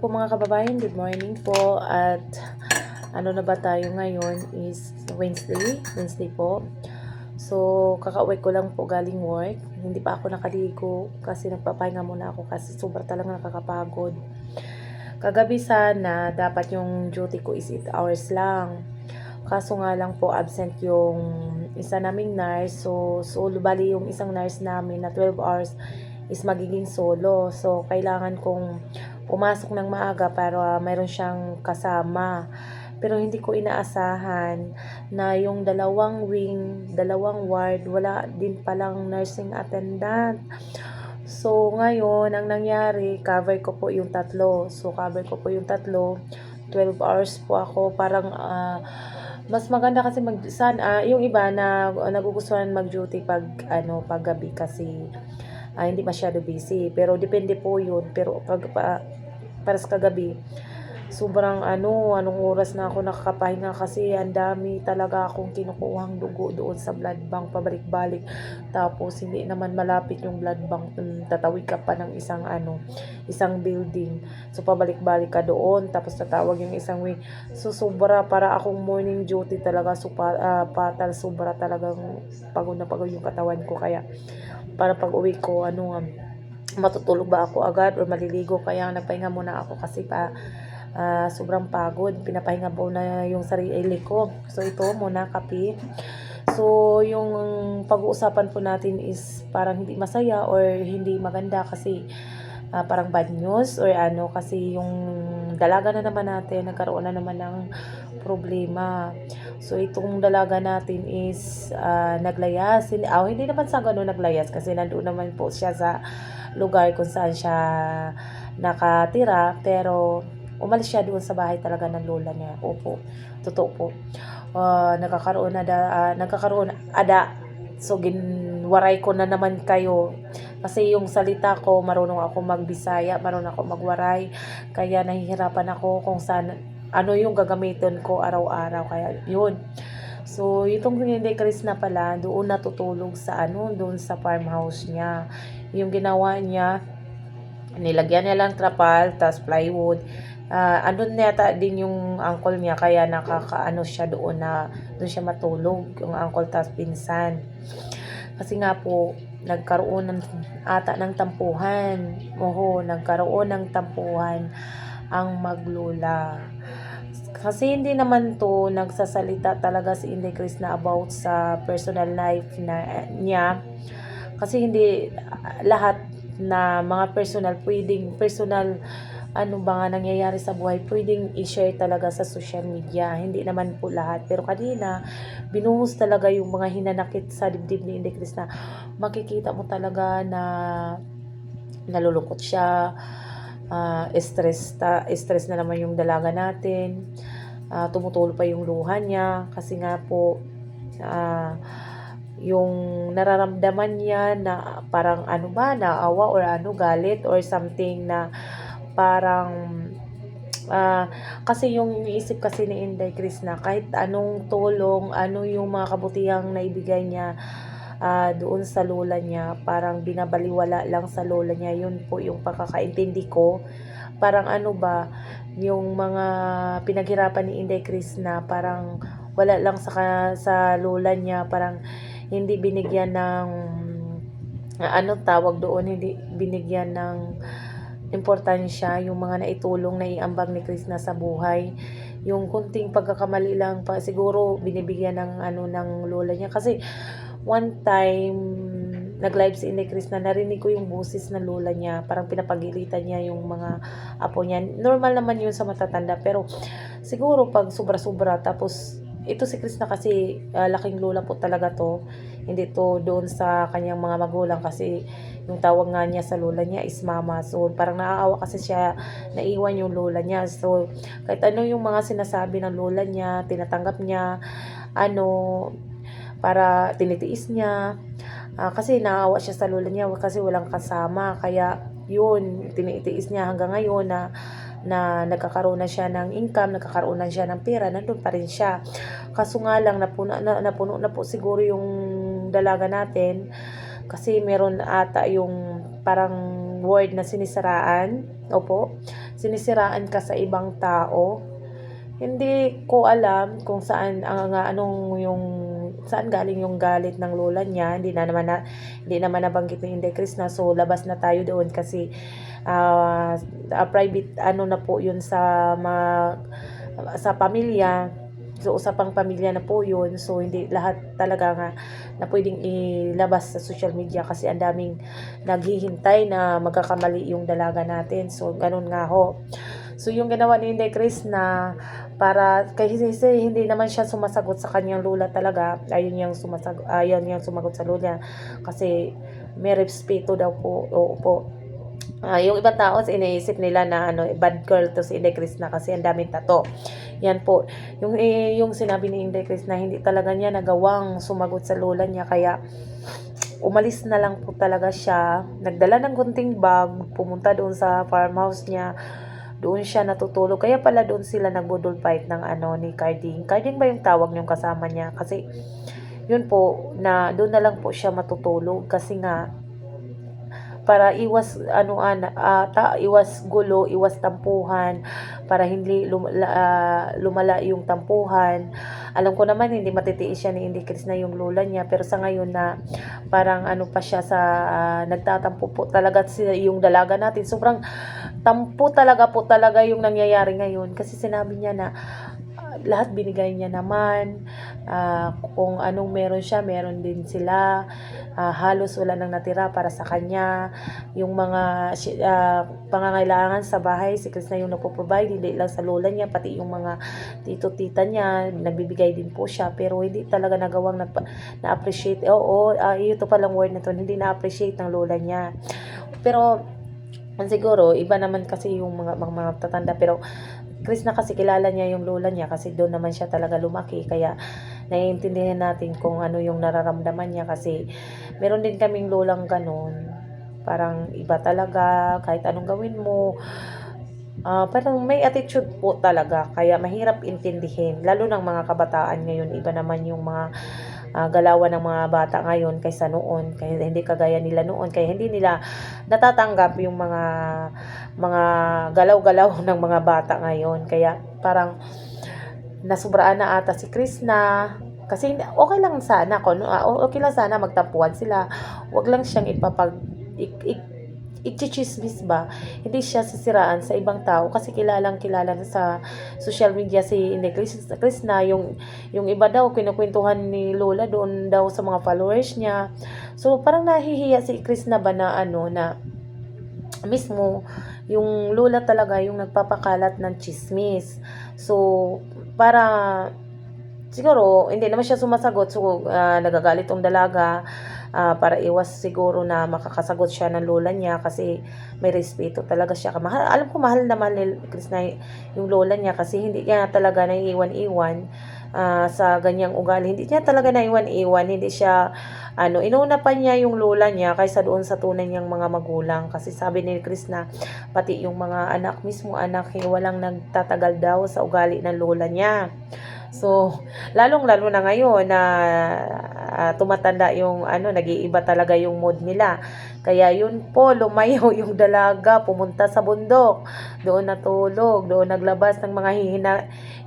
po mga kababayan, good morning po at ano na ba tayo ngayon is Wednesday po. So kakauwi ko lang po galing work, hindi pa ako nakaligo kasi nagpapahinga muna ako kasi sobrang talaga nakakapagod. Kagabi sana dapat yung duty ko is 8 hours lang. Kaso nga lang po absent yung isa naming nurse. So bali yung isang nurse namin na 12 hours is magiging solo. So kailangan kong pumasok ng maaga para mayroon siyang kasama. Pero hindi ko inaasahan na yung dalawang wing, dalawang ward, wala din palang nursing attendant. So ngayon, ang nangyari, cover ko po yung tatlo. So cover ko po yung tatlo. 12 hours po ako. Parang mas maganda kasi yung iba na nagugustuhan mag-duty pag gabi kasi hindi masyado busy. Pero depende po yun. Pero para sa kagabi, sobrang anong oras na ako nakakapahinga kasi ang dami talaga akong kinukuhang dugo doon sa blood bank pabalik-balik. Tapos hindi naman malapit yung blood bank, tatawid ka pa ng isang building. So pabalik-balik ka doon tapos tatawag yung isang wing. So sobra para akong morning duty talaga, so patal, sobra talagang pagod na pagod yung katawan ko. Kaya para pag-uwi ko matutulog ba ako agad or maliligo, kaya nagpahinga muna ako kasi sobrang pagod. Pinapahinga po na yung sarili ko. So ito muna, kape. So yung pag-uusapan po natin is parang hindi masaya or hindi maganda kasi parang bad news or kasi yung dalaga na naman natin nagkaroon na naman ng problema. So itong dalaga natin is naglayas. Hindi naman sa ganun naglayas kasi nandoon naman po siya sa lugar kung saan siya nakatira, pero umalis siya doon sa bahay talaga ng lola niya. Opo, totoo po. Nagkakaroon ada. So ginwaray ko na naman kayo kasi yung salita ko, marunong ako magbisaya, marunong ako magwaray, kaya nahihirapan ako kung saan yung gagamitin ko araw-araw, kaya yun. So itong hindi Chris na pala doon natutulog sa doon sa farmhouse niya. Yung ginawa niya, nilagyan niya lang trapal tas plywood. Andun yata din yung uncle niya, kaya siya doon siya matulog, yung uncle tas pinsan. Kasi nga po nagkaroon ng tampuhan. Nagkaroon ng tampuhan ang maglula. Kasi hindi naman to nagsasalita talaga si Inday Chris na about sa personal life niya. Kasi hindi lahat na mga personal ba nga nangyayari sa buhay pwedeng i-share talaga sa social media. Hindi naman po lahat. Pero kanina, binuhos talaga yung mga hinanakit sa dibdib ni Inday Chris na makikita mo talaga na nalulungkot siya, stress na naman yung dalaga natin. Tumutulo pa yung luha niya kasi nga po yung nararamdaman niya na parang naawa or galit or something na parang kasi yung iniisip kasi ni Inday Chris na kahit anong tulong, yung mga kabutihang naibigay niya doon sa lola niya, parang binabaliwala lang sa lola niya. Yun po yung pagkakaintindi ko. Parang yung mga pinaghirapan ni Inday Chris na parang wala lang sa lola niya, parang hindi binigyan ng tawag doon, hindi binigyan ng importansya yung mga naitulong na iambag ni Chris na sa buhay. Yung kunting pagkakamali lang pa siguro binibigyan ng lola niya. Kasi one time nag-live si Inday Chris na narinig ko yung boses ng lola niya, parang pinapagilitan niya yung mga apo niya. Normal naman yun sa matatanda, pero siguro pag sobra-sobra. Tapos ito si Chris na kasi laking lola po talaga to, hindi to doon sa kanyang mga magulang, kasi yung tawag nga niya sa lola niya is mama. So parang naaawa kasi siya, naiwan yung lola niya. So kahit yung mga sinasabi ng lola niya, tinatanggap niya, para tinitiis niya. Kasi naawa siya sa lola niya kasi walang kasama, kaya yun, tinitiis niya hanggang ngayon na nagkakaroon na siya ng income, nagkakaroon na siya ng pera, nandun pa rin siya. Kaso nga lang napuno na po siguro yung dalaga natin kasi meron ata yung parang word na sinisiraan. Opo, sinisiraan ka sa ibang tao. Hindi ko alam kung saan saan galing yung galit ng lola niya. Hindi naman nabanggit ni Inday Chris na, so labas na tayo doon kasi private na po yun sa pamilya. So usapang pamilya na po yun, so hindi lahat talaga nga na pwedeng ilabas sa social media kasi ang daming naghihintay na magkakamali yung dalaga natin. So ganun nga ho. So yung ginawa ni Inday Chris na kasi hindi naman siya sumasagot sa kanyang lola talaga, ayun yung sumagot sa lola kasi may respeto daw po. Oo po. Yung ibang tao iniisip nila na bad girl to si Inday Chris na kasi ang daming tato. Yan po. Yung sinabi ni Inday Chris na hindi talaga niya nagawang sumagot sa lola niya, kaya umalis na lang po talaga siya. Nagdala ng gunting bag, pumunta doon sa farmhouse niya. Doon siya natutulog. Kaya pala doon sila nagbudol fight ng ni Carding. Carding ba yung tawag niyong kasama niya? Kasi yun po, na doon na lang po siya matutulog kasi nga para iwas gulo, iwas tampuhan, para hindi lumala yung tampuhan. Alam ko naman hindi matitiis siya ni Inday Chris na yung lola niya, pero sa ngayon na parang pa siya sa nagtatampo po talaga yung dalaga natin. Sobrang tampo talaga yung nangyayari ngayon kasi sinabi niya na lahat binigay niya naman. Kung anong meron siya, meron din sila. Halos wala nang natira para sa kanya. Yung mga pangangailangan sa bahay, si Chris na yung nagpo-provide, hindi lang sa lola niya, pati yung mga tito-tita niya, nagbibigay din po siya. Pero hindi talaga nagawang na-appreciate. Ito palang word na to, hindi na-appreciate ng lola niya. Pero siguro, iba naman kasi yung mga tatanda, pero Chris na kasi kilala niya yung lola niya kasi doon naman siya talaga lumaki, kaya naiintindihan natin kung ano yung nararamdaman niya kasi meron din kaming lolang ganun, parang iba talaga kahit anong gawin mo, parang may attitude po talaga, kaya mahirap intindihin lalo ng mga kabataan ngayon. Iba naman yung mga galawan ng mga bata ngayon kaysa noon, kaya hindi kagaya nila noon, kaya hindi nila natatanggap yung mga galaw-galaw ng mga bata ngayon, kaya parang nasubraan na ata si Chris na kasi okay lang sana magtampuhan sila, wag lang siyang i-chismis ba, hindi siya sisiraan sa ibang tao kasi kilalang kilala na sa social media si Inday Chris na yung iba daw kinukwentuhan ni lola doon daw sa mga followers niya. So parang nahihiya si Chris na ba na na mismo yung lola talaga yung nagpapakalat ng chismis. So para siguro hindi naman siya sumasagot, so nagagalit tong dalaga. Para iwas siguro na makakasagot siya ng lola niya kasi may respeto talaga siya. Alam ko mahal na mahal ni Chris na yung lola niya kasi hindi niya talaga naiiwan-iwan sa ganyang ugali. Hindi niya talaga naiwan-iwan, hindi siya inuna pa niya yung lola niya kaysa doon sa tunay niyang mga magulang, kasi sabi ni Chris na pati yung mga mismo anak walang nagtatagal daw sa ugali ng lola niya. So, lalong-lalo na ngayon na tumatanda yung nag-iiba talaga yung mood nila. Kaya yun po, lumayo yung dalaga, pumunta sa bundok. Doon natulog, doon naglabas ng mga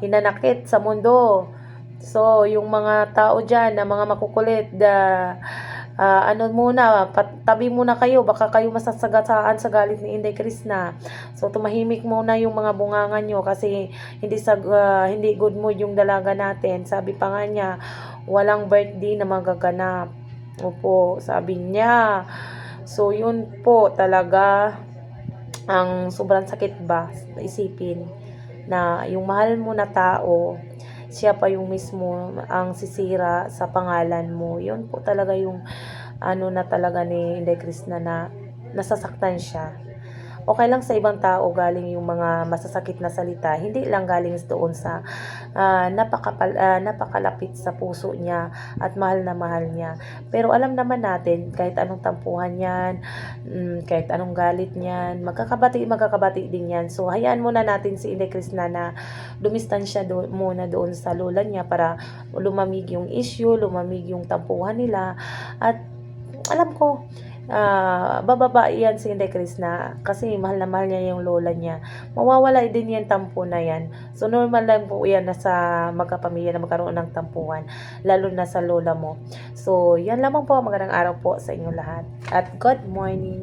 hinanakit sa mundo. So, yung mga tao dyan na mga makukulit, tabi muna kayo, baka kayo masasagasaan sa galit ni Inday Chris na. So tumahimik muna yung mga bungangan nyo kasi hindi good mood yung dalaga natin. Sabi pa nga niya, walang birthday na magaganap. Opo, sabi niya. So yun po talaga ang sobrang sakit ba isipin na yung mahal mo na tao, siya pa yung mismo ang sisira sa pangalan mo. Yun po talaga yung na talaga ni Inday Chris na nasasaktan siya. Okay lang sa ibang tao galing yung mga masasakit na salita, hindi lang galing doon sa napakalapit sa puso niya at mahal na mahal niya. Pero alam naman natin kahit anong tampuhan yan, kahit anong galit niyan, magkakabati din yan. So hayaan muna natin si Inday Chris na dumistansya muna doon sa lola niya para lumamig yung issue, lumamig yung tampuhan nila. At alam ko bababa yan si Inday Krishna kasi mahal na mahal niya yung lola niya. Mawawala din yan tampo na yan. So normal lang po yan na sa magkapamilya na magkaroon ng tampuhan, lalo na sa lola mo. So yan lamang po, magandang araw po sa inyong lahat at good morning.